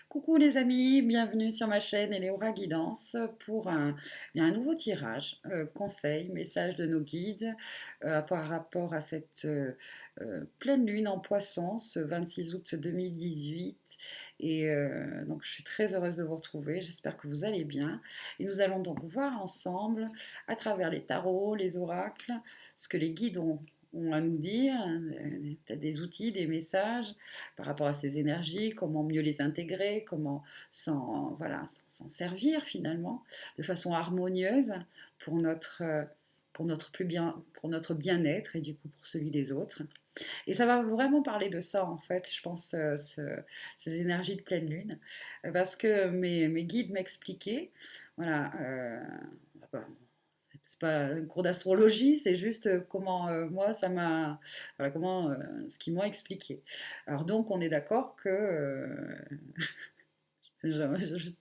Coucou les amis, bienvenue sur ma chaîne Eleora Guidance pour un nouveau tirage, conseil, message de nos guides par rapport à cette pleine lune en poisson ce 26 août 2018. Et donc je suis très heureuse de vous retrouver, j'espère que vous allez bien. Et nous allons donc voir ensemble, à travers les tarots, les oracles, ce que les guides ont à nous dire, peut-être des outils, des messages par rapport à ces énergies, comment mieux les intégrer, comment voilà, s'en servir finalement de façon harmonieuse pour pour notre bien-être et du coup pour celui des autres. Et ça va vraiment parler de ça en fait, je pense, ces énergies de pleine lune, parce que mes guides m'expliquaient, voilà, c'est pas un cours d'astrologie, c'est juste comment moi ça m'a, voilà comment ce qu'ils m'ont expliqué. Alors donc on est d'accord que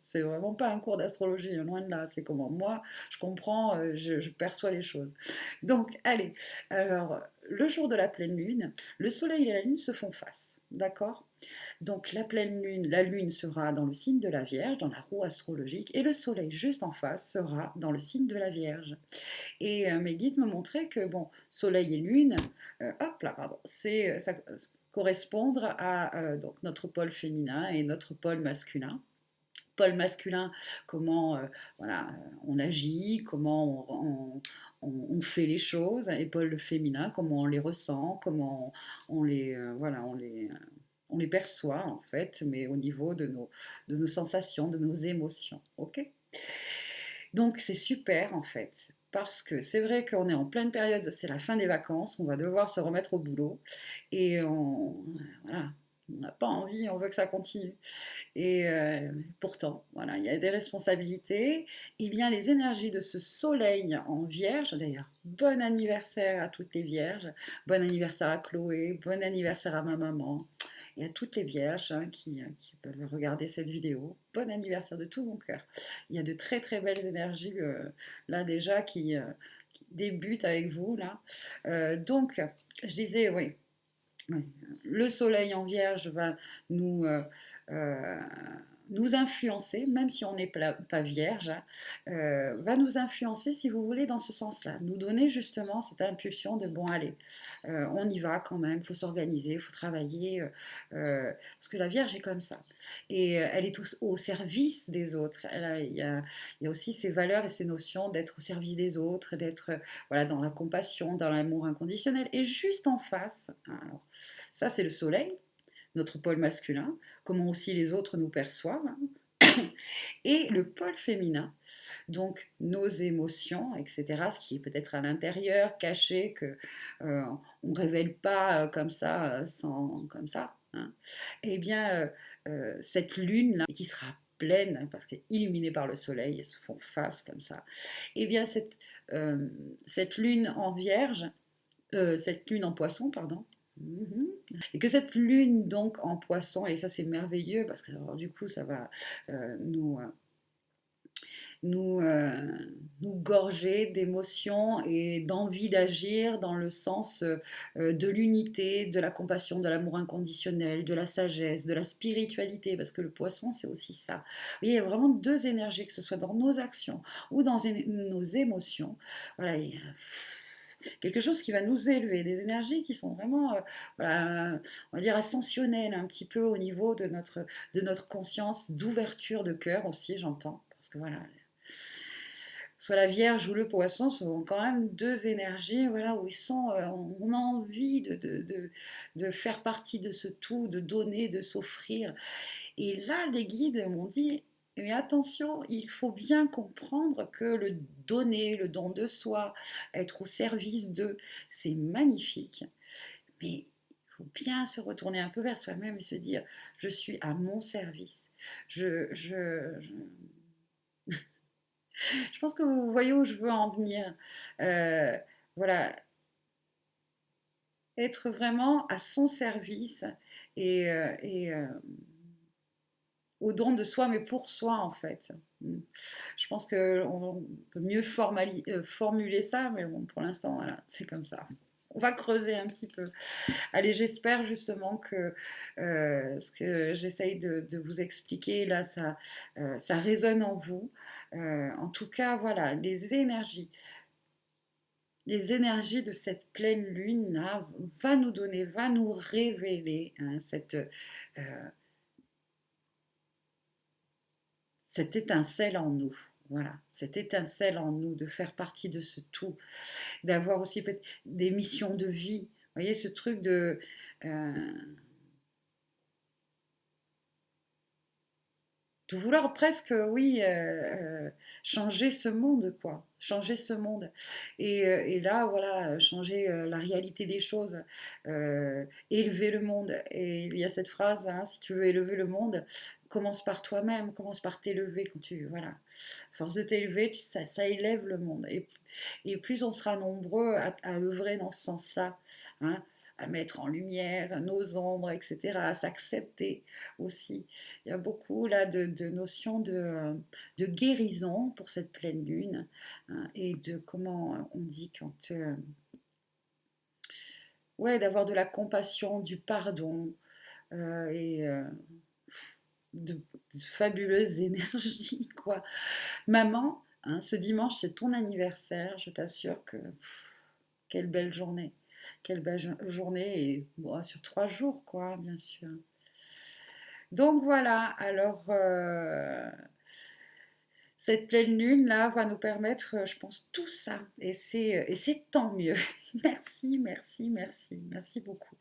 c'est vraiment pas un cours d'astrologie, loin de là. C'est comment moi je comprends, je perçois les choses. Donc allez, alors le jour de la pleine lune, le soleil et la lune se font face, d'accord? Donc la pleine lune, la lune sera dans le signe de la Vierge, dans la roue astrologique, et le soleil juste en face sera dans le signe de la Vierge. Et mes guides me montraient que, bon, soleil et lune, hop là, pardon, c'est ça correspondre à donc notre pôle féminin et notre pôle masculin. Pôle masculin, comment voilà, on agit, comment on fait les choses, et pôle féminin, comment on les ressent, comment on les, voilà, on les perçoit en fait, mais au niveau de nos sensations, de nos émotions. Ok. Donc c'est super en fait, parce que c'est vrai qu'on est en pleine période, c'est la fin des vacances, on va devoir se remettre au boulot, et voilà, on n'a pas envie, on veut que ça continue. Et pourtant, voilà, il y a des responsabilités. Et bien, les énergies de ce soleil en vierge, d'ailleurs, bon anniversaire à toutes les vierges, bon anniversaire à Chloé, bon anniversaire à ma maman, et à toutes les vierges qui peuvent regarder cette vidéo. Bon anniversaire de tout mon cœur. Il y a de très très belles énergies là déjà qui débutent avec vous là. Donc, je disais, oui, oui. Le soleil en vierge va nous, euh, nous influencer, même si on n'est pas vierge, va nous influencer, si vous voulez, dans ce sens-là. Nous donner justement cette impulsion de, bon, allez, on y va quand même, il faut s'organiser, il faut travailler, parce que la vierge est comme ça. Et elle est au service des autres. Il y a aussi ces valeurs et ces notions d'être au service des autres, d'être voilà, dans la compassion, dans l'amour inconditionnel. Et juste en face, alors, ça, c'est le soleil, notre pôle masculin, comment aussi les autres nous perçoivent, et le pôle féminin, donc nos émotions, etc., ce qui est peut-être à l'intérieur, caché, que on ne révèle pas comme ça, sans, comme ça. Hein. Eh bien, cette lune-là, qui sera pleine, hein, parce qu'elle est illuminée par le soleil, elles se font face comme ça, eh bien, cette lune en vierge, cette lune en poisson, pardon, mhm. Et que cette lune donc en poisson, et ça c'est merveilleux parce que alors, du coup ça va nous, nous, nous gorger d'émotions et d'envie d'agir dans le sens de l'unité, de la compassion, de l'amour inconditionnel, de la sagesse, de la spiritualité, parce que le poisson c'est aussi ça. Vous voyez, il y a vraiment deux énergies, que ce soit dans nos actions ou dans nos émotions. Voilà, quelque chose qui va nous élever, des énergies qui sont vraiment, voilà, on va dire, ascensionnelles un petit peu au niveau de notre conscience, d'ouverture de cœur aussi, j'entends. Parce que voilà, soit la Vierge ou le Poisson sont quand même deux énergies, voilà, où ils sont, on a envie de faire partie de ce tout, de donner, de s'offrir. Et là, les guides m'ont dit, mais attention, il faut bien comprendre que le donner, le don de soi, être au service d'eux, c'est magnifique. Mais il faut bien se retourner un peu vers soi-même et se dire, je suis à mon service. Je pense que vous voyez où je veux en venir. Euh, voilà, être vraiment à son service et au don de soi, mais pour soi en fait. Je pense qu'on peut mieux formuler ça, mais bon, pour l'instant, voilà, c'est comme ça. On va creuser un petit peu. Allez, j'espère justement que ce que j'essaye de vous expliquer là, ça résonne en vous. En tout cas, voilà, les énergies de cette pleine lune là va nous donner, va nous révéler hein, cette étincelle en nous. Voilà, cette étincelle en nous, de faire partie de ce tout, d'avoir aussi des missions de vie. Vous voyez, ce truc de vouloir presque, oui, changer ce monde, quoi. Changer ce monde. Et là, voilà, changer la réalité des choses, élever le monde. Et il y a cette phrase, hein, si tu veux élever le monde, commence par toi-même, commence par t'élever. Quand tu, voilà, à force de t'élever, ça élève le monde. Et plus on sera nombreux à œuvrer dans ce sens-là, hein, à mettre en lumière nos ombres, etc., à s'accepter aussi. Il y a beaucoup là de notions de guérison pour cette pleine lune hein, et de comment on dit quand ouais d'avoir de la compassion, du pardon et de fabuleuses énergies quoi. Maman, hein, ce dimanche c'est ton anniversaire, je t'assure que quelle belle journée, quelle belle journée et bon, sur 3 jours quoi bien sûr. Donc voilà, alors cette pleine lune là va nous permettre, je pense, tout ça. Et c'est tant mieux. Merci, merci, merci, merci beaucoup.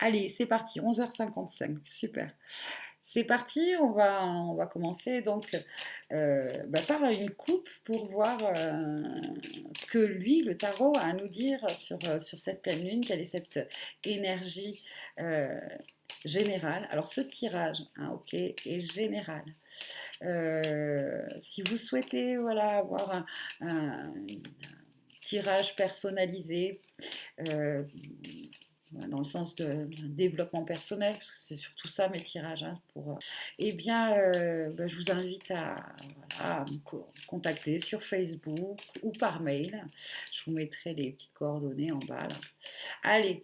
Allez, c'est parti, 11h55, super. C'est parti, on va commencer donc par une coupe pour voir ce que lui, le tarot, a à nous dire sur cette pleine lune, quelle est cette énergie générale. Alors ce tirage, hein, ok, est général. Si vous souhaitez voilà, avoir un tirage personnalisé, euh, dans le sens de développement personnel, parce que c'est surtout ça mes tirages, hein, eh bien, je vous invite à me contacter sur Facebook ou par mail. Je vous mettrai les petites coordonnées en bas. Là. Allez,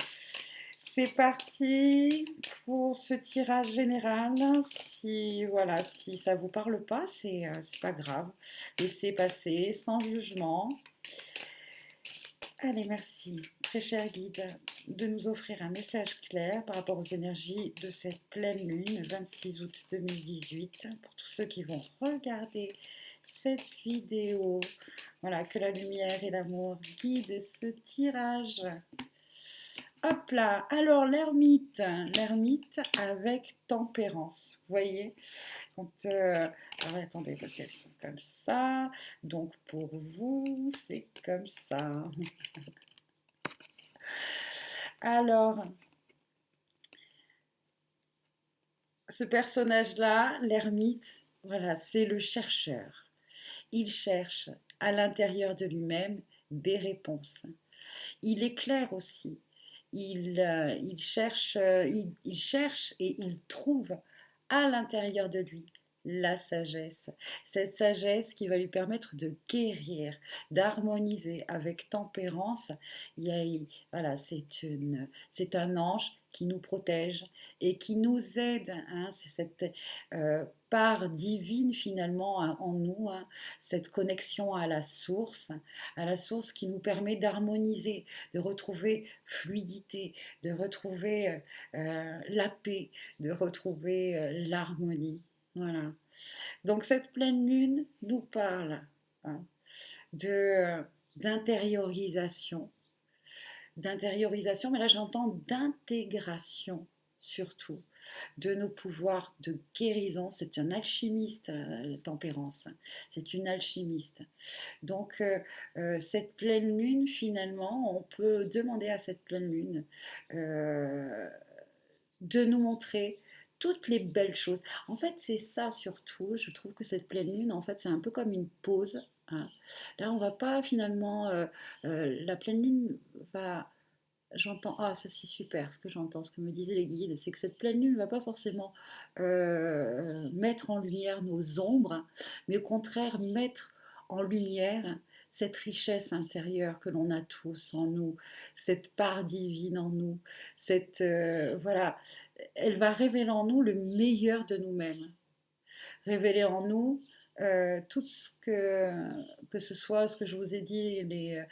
c'est parti pour ce tirage général. Si voilà, si ça vous parle pas, c'est pas grave. Laissez passer sans jugement. Allez, merci, très cher guide, de nous offrir un message clair par rapport aux énergies de cette pleine lune, 26 août 2018, pour tous ceux qui vont regarder cette vidéo. Voilà, que la lumière et l'amour guident ce tirage. Hop là, alors l'ermite avec tempérance, vous voyez quand, alors attendez, parce qu'elles sont comme ça, donc pour vous, c'est comme ça. Alors, ce personnage-là, l'ermite, voilà, c'est le chercheur. Il cherche à l'intérieur de lui-même des réponses. Il éclaire aussi. Il cherche et il trouve à l'intérieur de lui la sagesse. Cette sagesse qui va lui permettre de guérir, d'harmoniser avec tempérance. Voilà, c'est un ange qui nous protège et qui nous aide. Hein, c'est cette part divine finalement hein, en nous, hein, cette connexion à la source qui nous permet d'harmoniser, de retrouver fluidité, de retrouver la paix, de retrouver l'harmonie. Voilà. Donc cette pleine lune nous parle hein, de d'intériorisation, d'intériorisation, mais là j'entends d'intégration surtout de nos pouvoirs de guérison. C'est un alchimiste, tempérance. C'est une alchimiste. Donc, cette pleine lune, finalement, on peut demander à cette pleine lune euh, de nous montrer toutes les belles choses. En fait, c'est ça surtout. Je trouve que cette pleine lune, en fait, c'est un peu comme une pause. Hein. Là, on va pas finalement. La pleine lune va. J'entends, ah ça c'est super, ce que j'entends, ce que me disaient les guides, c'est que cette pleine lune ne va pas forcément mettre en lumière nos ombres, mais au contraire mettre en lumière cette richesse intérieure que l'on a tous en nous, cette part divine en nous, voilà, elle va révéler en nous le meilleur de nous-mêmes, révéler en nous tout que ce soit ce que je vous ai dit, les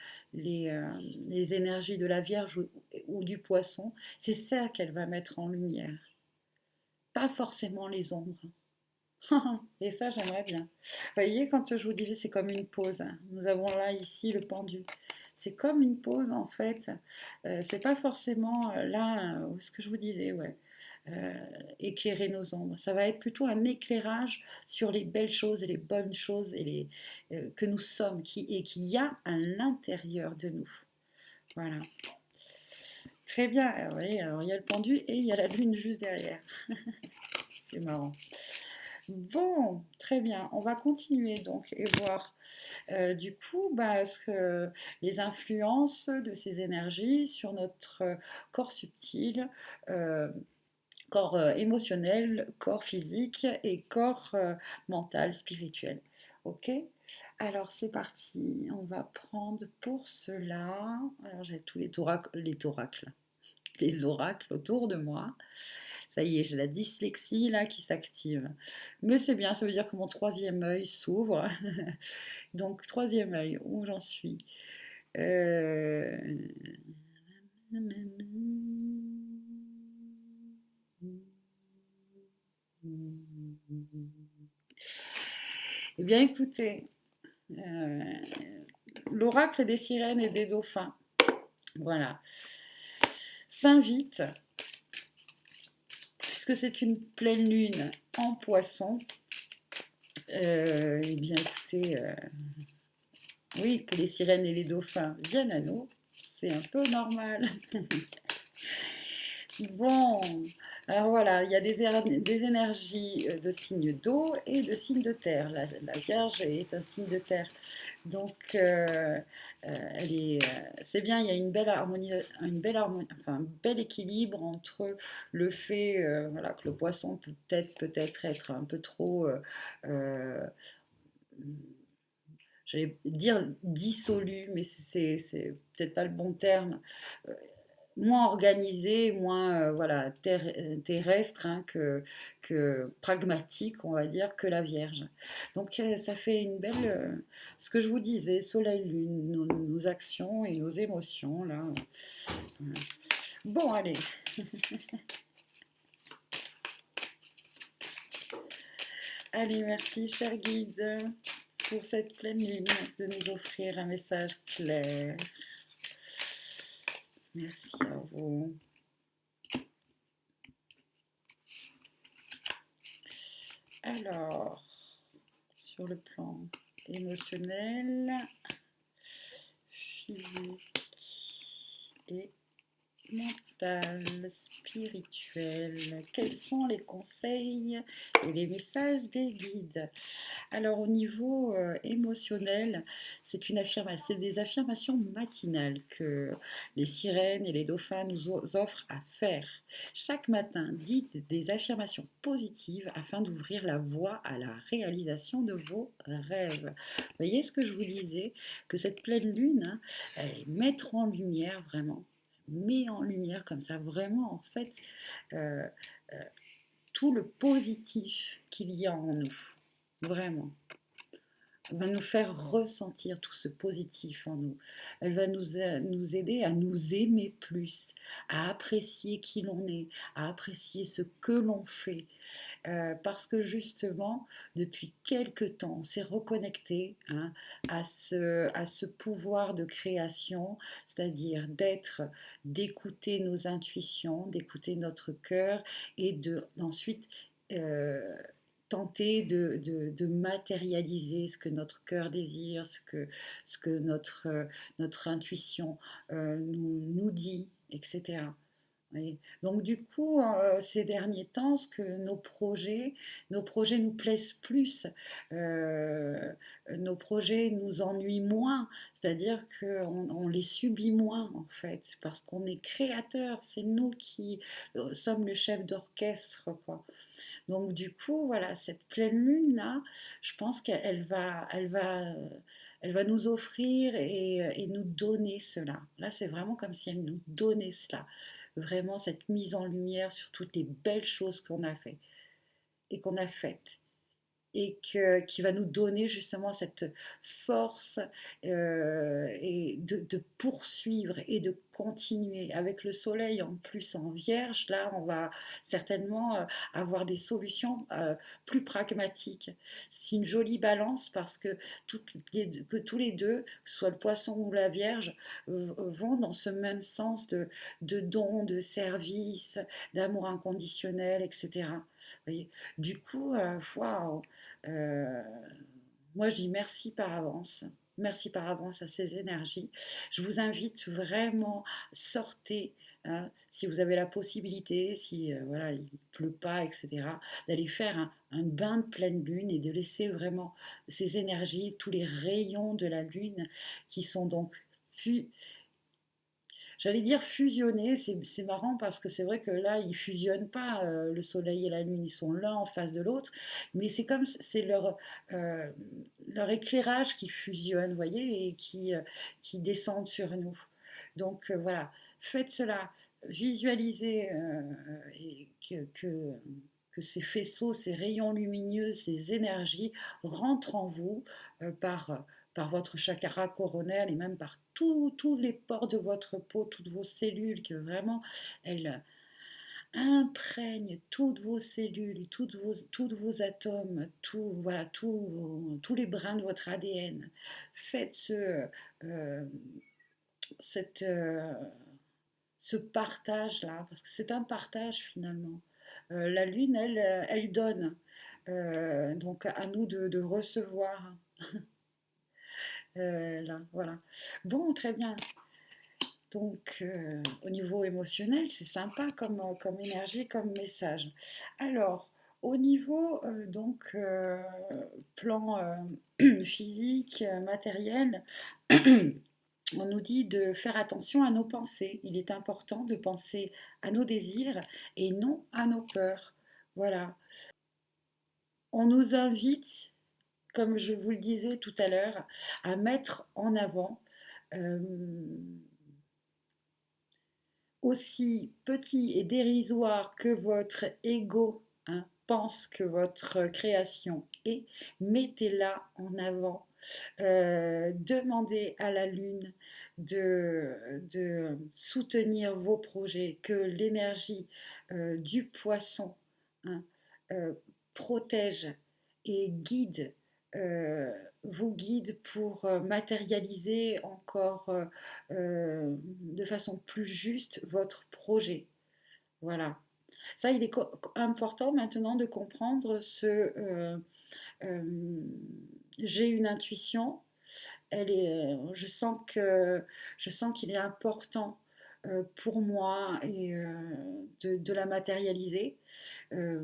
énergies de la Vierge ou du Poisson, c'est ça qu'elle va mettre en lumière, pas forcément les ombres. Et ça, j'aimerais bien. Vous voyez, quand je vous disais, c'est comme une pause, hein. Nous avons là, ici, le pendu. C'est comme une pause, en fait. C'est pas forcément là, ce que je vous disais, ouais. Euh, Éclairer nos ombres. Ça va être plutôt un éclairage sur les belles choses et les bonnes choses que nous sommes et qu'il y a à l'intérieur de nous. Voilà. Très bien. Alors, vous voyez, alors, il y a le pendu et il y a la lune juste derrière. C'est marrant. Bon, très bien. On va continuer donc et voir du coup les influences de ces énergies sur notre corps subtil, euh, corps émotionnel, corps physique et corps mental, spirituel. Ok? Alors c'est parti. On va prendre pour cela. Alors j'ai tous les oracles autour de moi. Ça y est, j'ai la dyslexie là qui s'active. Mais c'est bien, ça veut dire que mon troisième œil s'ouvre. Donc, troisième œil, où j'en suis? Euh, Eh bien, écoutez, euh, l'oracle des sirènes et des dauphins, voilà, s'invite, puisque c'est une pleine lune en poisson, eh bien, écoutez, oui, que les sirènes et les dauphins viennent à nous, c'est un peu normal. Bon, alors voilà, il y a des énergies de signes d'eau et de signes de terre. La Vierge est un signe de terre. Donc, c'est bien, il y a enfin, un bel équilibre entre le fait voilà, que le poisson peut-être être un peu trop, euh, j'allais dire dissolu, mais c'est peut-être pas le bon terme, euh, moins organisé, moins voilà, terrestre hein, que pragmatique, on va dire, que la Vierge. Donc ça fait une belle... ce que je vous disais, Soleil, Lune, nos actions et nos émotions, là. Voilà. Bon, allez. Allez, merci, cher guide, pour cette pleine lune, de nous offrir un message clair. Merci à vous. Alors, sur le plan émotionnel, physique et mental, spirituel, quels sont les conseils et les messages des guides? Alors au niveau émotionnel, c'est des affirmations matinales que les sirènes et les dauphins nous offrent à faire. Chaque matin, dites des affirmations positives afin d'ouvrir la voie à la réalisation de vos rêves. Vous voyez ce que je vous disais, que cette pleine lune, hein, elle mettre en lumière vraiment, met en lumière comme ça vraiment en fait euh, euh, tout le positif qu'il y a en nous, vraiment. Elle va nous faire ressentir tout ce positif en nous. Elle va nous aider à nous aimer plus, à apprécier qui l'on est, à apprécier ce que l'on fait. Parce que justement, depuis quelque temps, on s'est reconnecté hein, à ce pouvoir de création, c'est-à-dire d'écouter nos intuitions, d'écouter notre cœur et d'ensuite euh, tenter de matérialiser ce que notre cœur désire, ce que notre intuition nous dit, etc. Oui. Donc du coup, ces derniers temps, ce que nos projets nous plaisent plus, euh, nos projets nous ennuient moins, c'est-à-dire qu'on les subit moins en fait, parce qu'on est créateur, c'est nous qui sommes le chef d'orchestre, quoi. Donc du coup, voilà, cette pleine lune là, je pense elle va nous offrir et nous donner cela. Là, c'est vraiment comme si elle nous donnait cela, vraiment cette mise en lumière sur toutes les belles choses qu'on a fait et qu'on a faites qui va nous donner justement cette force et de poursuivre et de continuer. Avec le soleil en plus en vierge, là, on va certainement avoir des solutions plus pragmatiques. C'est une jolie balance parce que tous les deux, que ce soit le poisson ou la vierge, vont dans ce même sens de don, de service, d'amour inconditionnel, etc. Vous voyez, du coup, waouh, euh, moi, je dis merci par avance. Merci par avance à ces énergies. Je vous invite vraiment, sortez, hein, si vous avez la possibilité, si voilà, il ne pleut pas, etc., d'aller faire un bain de pleine lune et de laisser vraiment ces énergies, tous les rayons de la lune qui sont donc j'allais dire fusionner, c'est marrant parce que c'est vrai que là, ils fusionnent pas, le soleil et la lune, ils sont l'un en face de l'autre, mais c'est comme c'est euh, leur éclairage qui fusionne, vous voyez, et qui descendent sur nous. Donc voilà, faites cela, visualisez que ces faisceaux, ces rayons lumineux, ces énergies rentrent en vous par votre chakra coronel et même par tous les pores de votre peau, toutes vos cellules, que vraiment elles imprègnent toutes vos cellules, toutes vos atomes, voilà, tous les brins de votre ADN. Faites euh, cette, ce partage-là, parce que c'est un partage finalement. La Lune, elle donne. Donc à nous de recevoir. Là, voilà. Bon, très bien. Donc, au niveau émotionnel, c'est sympa comme énergie, comme message. Alors, au niveau plan physique, matériel, on nous dit de faire attention à nos pensées. Il est important de penser à nos désirs et non à nos peurs. Voilà. On nous invite, comme je vous le disais tout à l'heure, à mettre en avant euh, aussi petit et dérisoire que votre ego pense que votre création est, mettez-la en avant. Demandez à la Lune de soutenir vos projets, que l'énergie du poisson hein, euh, protège et guide, euh, vous guide pour matérialiser encore de façon plus juste votre projet. Voilà. Ça, il est important maintenant de comprendre euh, j'ai une intuition. Je sens qu'il est important pour moi et de la matérialiser. Euh,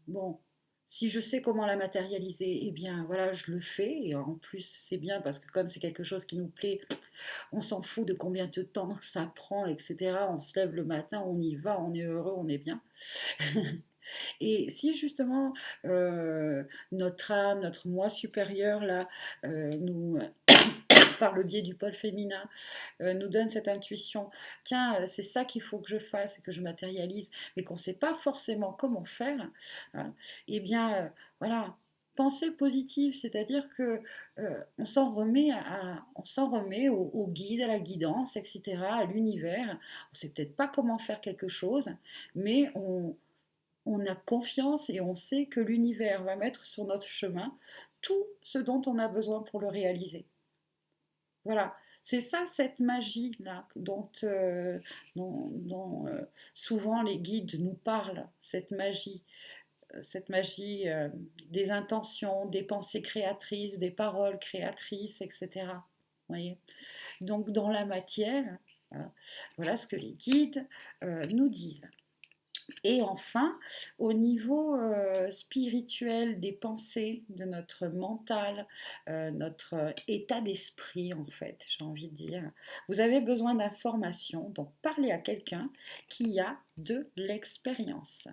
bon, si je sais comment la matérialiser, eh bien voilà, je le fais. Et en plus, c'est bien parce que comme c'est quelque chose qui nous plaît, on s'en fout de combien de temps ça prend, etc. On se lève le matin, on y va, on est heureux, on est bien. Et si justement notre âme, notre moi supérieur, là, nous, par le biais du pôle féminin, nous donne cette intuition, tiens, c'est ça qu'il faut que je fasse et que je matérialise, mais qu'on ne sait pas forcément comment faire, hein, eh bien, voilà. Pensée positive, c'est-à-dire que on on s'en remet au guide, à la guidance, etc., à l'univers. On ne sait peut-être pas comment faire quelque chose, mais on a confiance et on sait que l'univers va mettre sur notre chemin tout ce dont on a besoin pour le réaliser. Voilà, c'est ça cette magie-là dont souvent les guides nous parlent, cette magie des intentions, des pensées créatrices, des paroles créatrices, etc. Voyez. Donc dans la matière, voilà, voilà ce que les guides nous disent. Et enfin, au niveau spirituel des pensées, de notre mental, notre état d'esprit, en fait, j'ai envie de dire, vous avez besoin d'informations, donc parlez à quelqu'un qui a de l'expérience.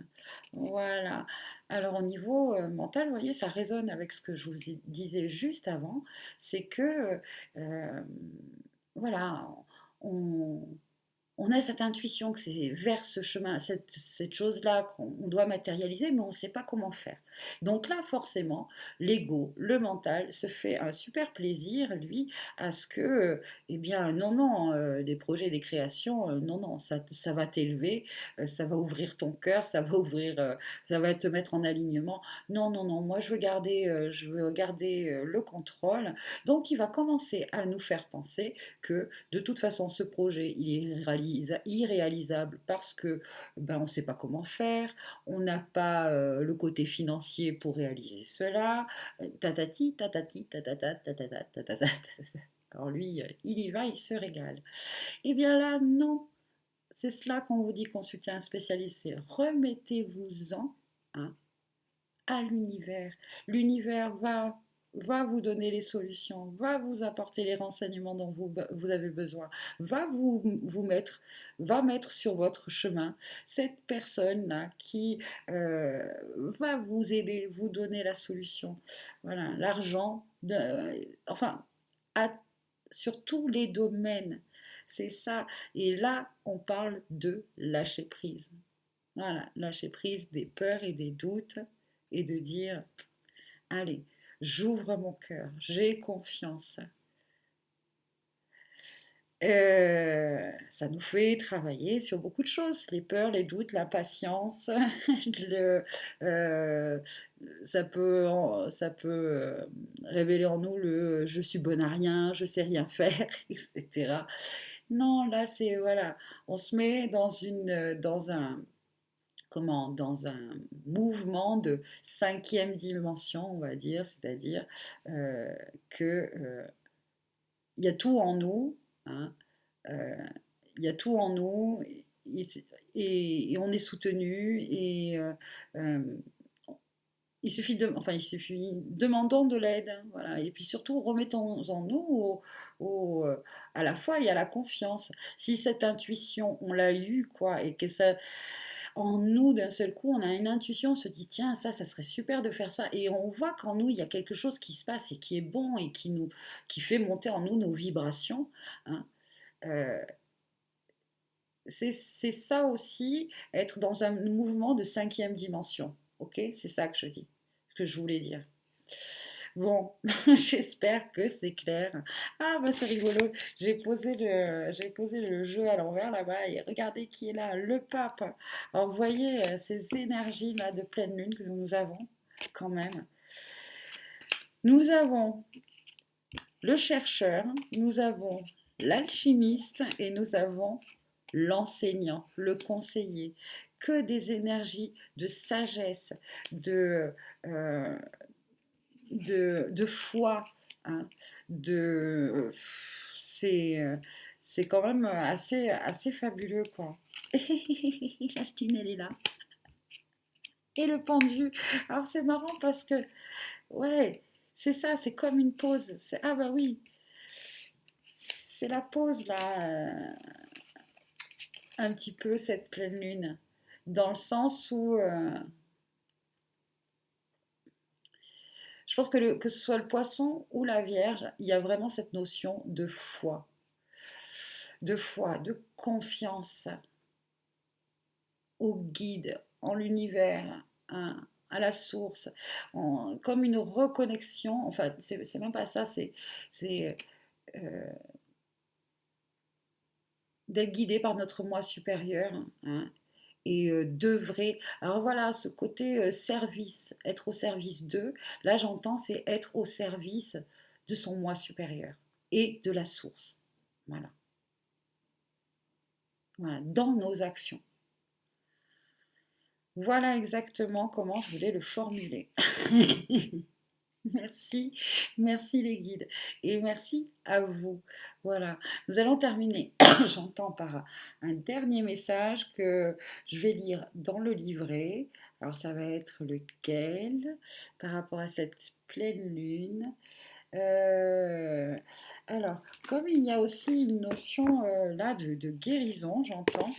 Voilà. Alors au niveau mental, vous voyez, ça résonne avec ce que je vous disais juste avant, c'est que, euh, voilà, on, on a cette intuition que c'est vers ce chemin, cette chose-là qu'on doit matérialiser, mais on ne sait pas comment faire. Donc là, forcément, l'ego, le mental, se fait un super plaisir, lui, à ce que, eh bien, non, non, des projets, des créations, non, non, ça va t'élever, ça va ouvrir ton cœur, ça va te mettre en alignement. Non, non, non, moi, je veux garder le contrôle. Donc, il va commencer à nous faire penser que de toute façon, ce projet, il est irréalisable parce que ben, on ne sait pas comment faire, on n'a pas le côté financier pour réaliser cela, tatati, tatati, tatata, tatata, tatata. Alors lui, il y va, il se régale. Eh bien là, non. C'est cela qu'on vous dit consulter un spécialiste, c'est remettez-vous-en, hein, à l'univers. L'univers va vous donner les solutions, va vous apporter les renseignements dont vous avez besoin, va mettre sur votre chemin cette personne-là qui euh, va vous aider, vous donner la solution. Voilà, l'argent, enfin, à, sur tous les domaines. C'est ça. Et là, on parle de lâcher prise. Voilà, lâcher prise des peurs et des doutes et de dire, allez, j'ouvre mon cœur, j'ai confiance. Ça nous fait travailler sur beaucoup de choses, les peurs, les doutes, l'impatience, euh, ça peut révéler en nous le je suis bonne à rien, je sais rien faire, etc. Non, là c'est voilà, on se met dans un mouvement de cinquième dimension, on va dire, c'est-à-dire euh, que il y a tout en nous, hein, euh, il y a tout en nous et on est soutenu et il suffit, demandons de l'aide, hein, voilà, et puis surtout remettons en nous à la foi et à la confiance. Si cette intuition, on l'a eue, quoi, et que ça, en nous, d'un seul coup, on a une intuition, on se dit, tiens, ça serait super de faire ça. Et on voit qu'en nous, il y a quelque chose qui se passe et qui est bon et qui fait monter en nous nos vibrations, hein. Euh, c'est ça aussi, être dans un mouvement de cinquième dimension. Ok? C'est ça que je dis, que je voulais dire. Bon, j'espère que c'est clair. Ah bah c'est rigolo. J'ai posé le jeu à l'envers là-bas et regardez qui est là, le pape. Alors vous voyez ces énergies là de pleine lune que nous avons quand même. Nous avons le chercheur, nous avons l'alchimiste et nous avons l'enseignant, le conseiller. Que des énergies de sagesse, de, euh, de foi, hein, de, c'est, c'est quand même assez fabuleux, quoi. La thune, elle est là. Et le pendu. Alors c'est marrant parce que, ouais, c'est ça, c'est comme une pause. Ah bah oui, c'est la pause là, un petit peu cette pleine lune. Dans le sens où je pense que, que ce soit le poisson ou la vierge, il y a vraiment cette notion de foi, de confiance au guide, en l'univers, hein, à la source, comme une reconnexion. Enfin, c'est même pas ça, c'est euh, d'être guidé par notre moi supérieur, hein, et d'œuvrer. Alors voilà, ce côté service, être au service d'eux, là j'entends, c'est être au service de son moi supérieur et de la source. Voilà, voilà, dans nos actions. Voilà exactement comment je voulais le formuler. Merci, merci les guides et merci à vous. Voilà, nous allons terminer, j'entends par un dernier message que je vais lire dans le livret. Alors ça va être lequel par rapport à cette pleine lune? Euh, alors, comme il y a aussi une notion là de guérison, j'entends,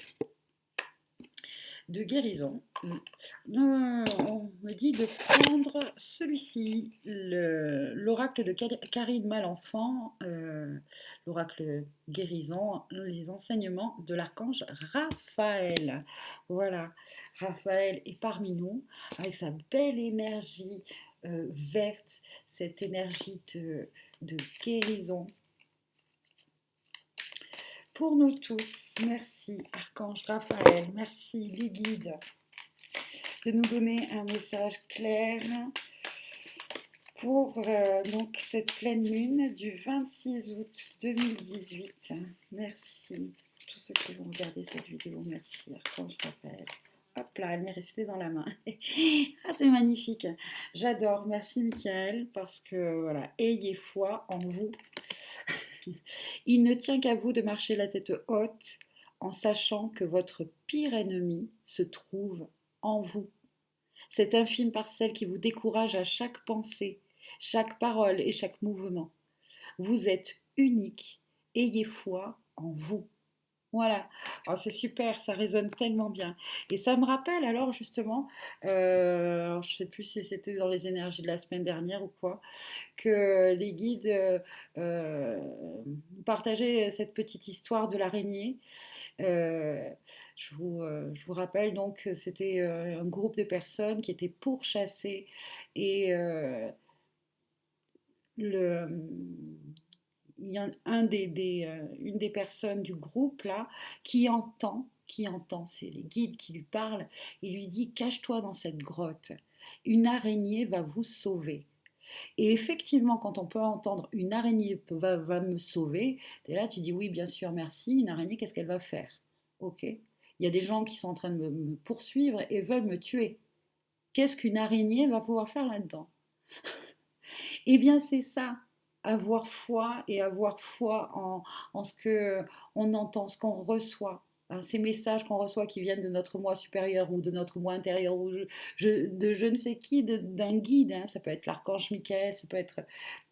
de guérison. On me dit de prendre celui-ci, l'oracle de Karine Malenfant, l'oracle guérison, les enseignements de l'archange Raphaël. Voilà, Raphaël est parmi nous avec sa belle énergie verte, cette énergie de guérison pour nous tous. Merci Archange Raphaël, merci les guides de nous donner un message clair pour donc cette pleine lune du 26 août 2018. Merci tous ceux qui vont regarder cette vidéo. Merci Archange Raphaël. Hop là, elle m'est restée dans la main. Ah, c'est magnifique. J'adore. Merci Michael parce que voilà, ayez foi en vous. Il ne tient qu'à vous de marcher la tête haute en sachant que votre pire ennemi se trouve en vous. Cette infime parcelle qui vous décourage à chaque pensée, chaque parole et chaque mouvement. Vous êtes unique. Ayez foi en vous. Voilà, oh, c'est super, ça résonne tellement bien. Et ça me rappelle alors justement, alors, je ne sais plus si c'était dans les énergies de la semaine dernière ou quoi, que les guides euh, partageaient cette petite histoire de l'araignée. Euh, je vous rappelle donc que c'était un groupe de personnes qui étaient pourchassées et le, il y a une des personnes du groupe là qui entend, c'est les guides qui lui parlent, il lui dit cache-toi dans cette grotte, une araignée va vous sauver. Et effectivement, quand on peut entendre une araignée va me sauver, tu es là, tu dis oui, bien sûr, merci, une araignée, qu'est-ce qu'elle va faire? Ok. Il y a des gens qui sont en train de me poursuivre et veulent me tuer. Qu'est-ce qu'une araignée va pouvoir faire là-dedans? Eh bien, c'est ça, avoir foi et avoir foi en ce que on entend, ce qu'on reçoit. Hein, ces messages qu'on reçoit qui viennent de notre moi supérieur ou de notre moi intérieur ou de je ne sais qui, d'un guide. Hein, ça peut être l'archange Michael, ça peut être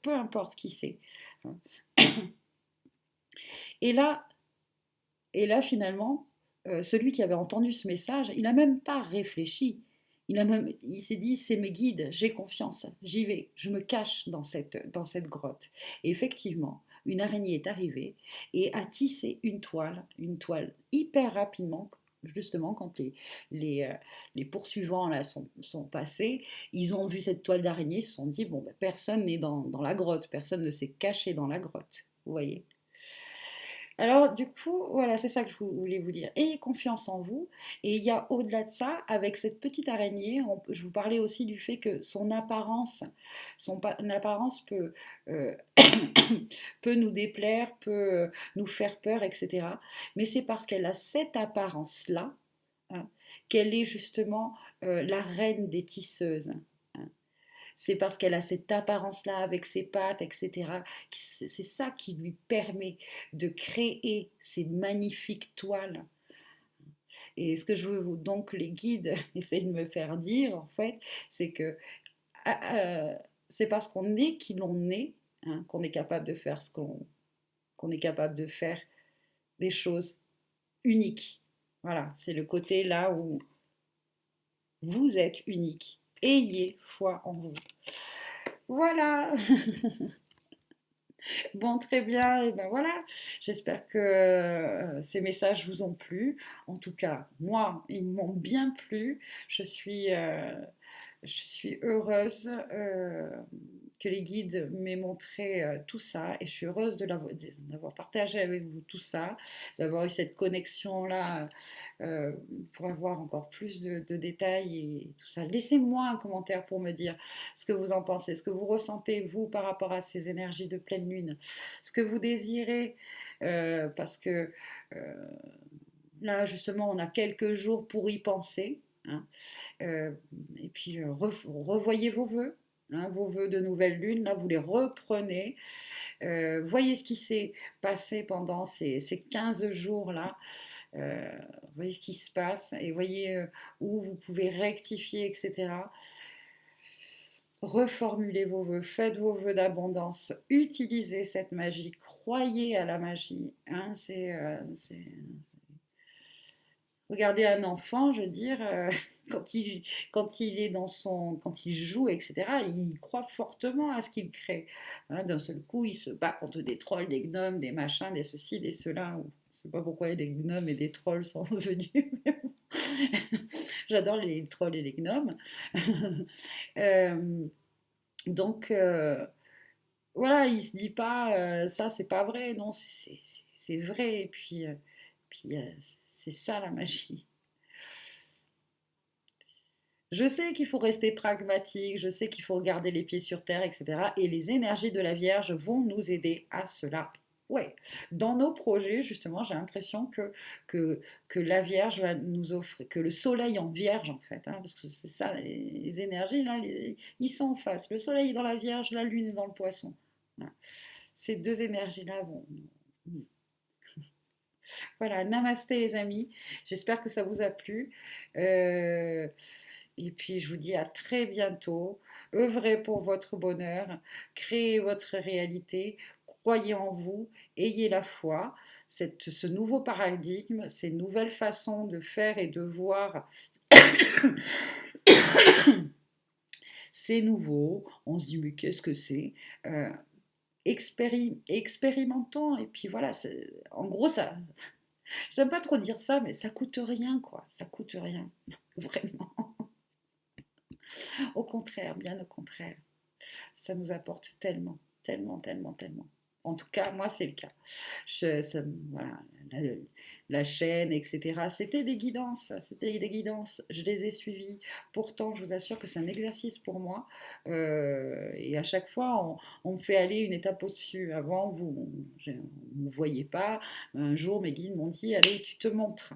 peu importe qui c'est. Hein. Et là, et là finalement, celui qui avait entendu ce message, il n'a même pas réfléchi. Il s'est dit, c'est mes guides, j'ai confiance, j'y vais, je me cache dans cette grotte. Et effectivement, une araignée est arrivée et a tissé une toile hyper rapidement. Justement, quand les poursuivants là, sont passés, ils ont vu cette toile d'araignée, ils se sont dit, bon, ben, personne n'est dans la grotte, personne ne s'est caché dans la grotte. Vous voyez. Alors, du coup, voilà, c'est ça que je voulais vous dire. Ayez confiance en vous. Et il y a au-delà de ça, avec cette petite araignée, je vous parlais aussi du fait que son apparence peut, euh, peut nous déplaire, peut nous faire peur, etc. Mais c'est parce qu'elle a cette apparence-là, hein, qu'elle est justement la reine des tisseuses. Hein. C'est parce qu'elle a cette apparence-là avec ses pattes, etc. C'est ça qui lui permet de créer ces magnifiques toiles. Et ce que je veux donc les guides essayent de me faire dire, en fait, c'est que c'est parce qu'on est qui l'on est, hein, qu'on est capable de faire qu'on est capable de faire des choses uniques. Voilà, c'est le côté là où vous êtes unique. Ayez foi en vous. Voilà. Bon, très bien. Et ben voilà. J'espère que ces messages vous ont plu. En tout cas, moi, ils m'ont bien plu. Je suis heureuse que les guides m'aient montré tout ça et je suis heureuse d'avoir partagé avec vous tout ça, d'avoir eu cette connexion-là euh, pour avoir encore plus de détails et tout ça. Laissez-moi un commentaire pour me dire ce que vous en pensez, ce que vous ressentez vous par rapport à ces énergies de pleine lune, ce que vous désirez, parce que là justement on a quelques jours pour y penser. Hein. Euh, et puis revoyez vos vœux. hein, vos vœux de nouvelle lune, là, vous les reprenez. Voyez ce qui s'est passé pendant ces 15 jours-là. Euh, Voyez ce qui se passe et voyez où vous pouvez rectifier, etc. Reformulez vos vœux, faites vos vœux d'abondance, utilisez cette magie, croyez à la magie. Hein, regardez un enfant, je veux dire, quand il est dans quand il joue, etc., il croit fortement à ce qu'il crée. Hein, d'un seul coup, il se bat contre des trolls, des gnomes, des machins, des ceci, des cela. Je ne sais pas pourquoi des gnomes et des trolls sont venus. J'adore les trolls et les gnomes. Euh, donc, voilà, il se dit pas ça, c'est pas vrai. Non, c'est vrai. Et puis c'est ça la magie. Je sais qu'il faut rester pragmatique, je sais qu'il faut garder les pieds sur terre, etc. Et les énergies de la Vierge vont nous aider à cela. Ouais, dans nos projets, justement, j'ai l'impression que la Vierge va nous offrir, que le soleil en Vierge, en fait, hein, parce que c'est ça, les énergies, là, ils sont en face. Le soleil est dans la Vierge, la lune est dans le poisson. Voilà. Ces deux énergies-là vont. Voilà, namasté les amis. J'espère que ça vous a plu. Euh, et puis, je vous dis à très bientôt. Œuvrez pour votre bonheur, créez votre réalité, croyez en vous, ayez la foi. Ce nouveau paradigme, ces nouvelles façons de faire et de voir, c'est nouveau. On se dit, mais qu'est-ce que c'est? Euh, Expérimentons. Et puis voilà, en gros, ça. J'aime pas trop dire ça, mais ça coûte rien, quoi. Ça coûte rien. Vraiment. Au contraire, bien au contraire. Ça nous apporte tellement, tellement, tellement, tellement. En tout cas, moi, c'est le cas. Voilà, la, la chaîne, etc. C'était des guidances. Je les ai suivies. Pourtant, je vous assure que c'est un exercice pour moi. Et à chaque fois, on me fait aller une étape au-dessus. Avant, vous ne me voyez pas. Un jour, mes guides m'ont dit, allez, tu te montres.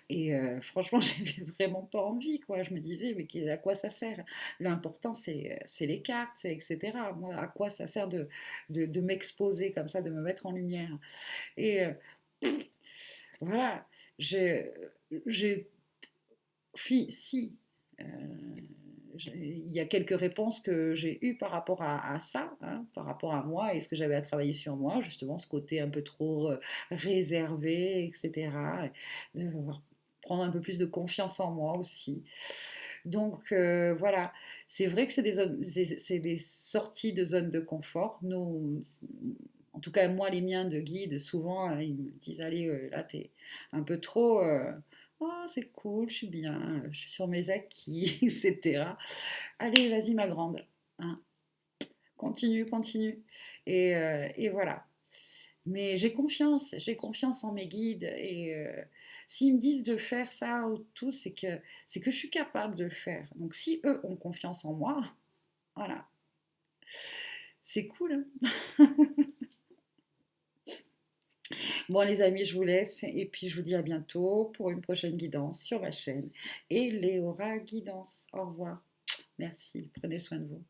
Et franchement, j'avais vraiment pas envie, quoi. Je me disais, mais à quoi ça sert? L'important, c'est les cartes, etc. Moi, à quoi ça sert de m'exposer comme ça, de me mettre en lumière? Et voilà, j'ai si, euh, il y a quelques réponses que j'ai eues par rapport à ça, hein, par rapport à moi et ce que j'avais à travailler sur moi, justement ce côté un peu trop réservé, etc. De prendre un peu plus de confiance en moi aussi. Donc voilà, c'est vrai que c'est des sorties de zone de confort. Nous, en tout cas, moi, les miens de guide, souvent, ils me disent, allez, là, t'es un peu trop. Oh, c'est cool, je suis bien, je suis sur mes acquis, etc. Allez, vas-y, ma grande. Hein, continue, continue. Et voilà. Mais j'ai confiance en mes guides. Et s'ils me disent de faire ça ou tout, c'est que je suis capable de le faire. Donc si eux ont confiance en moi, voilà. C'est cool, hein. Bon, les amis, je vous laisse et puis je vous dis à bientôt pour une prochaine guidance sur ma chaîne. Et Léora Guidance. Au revoir. Merci. Prenez soin de vous.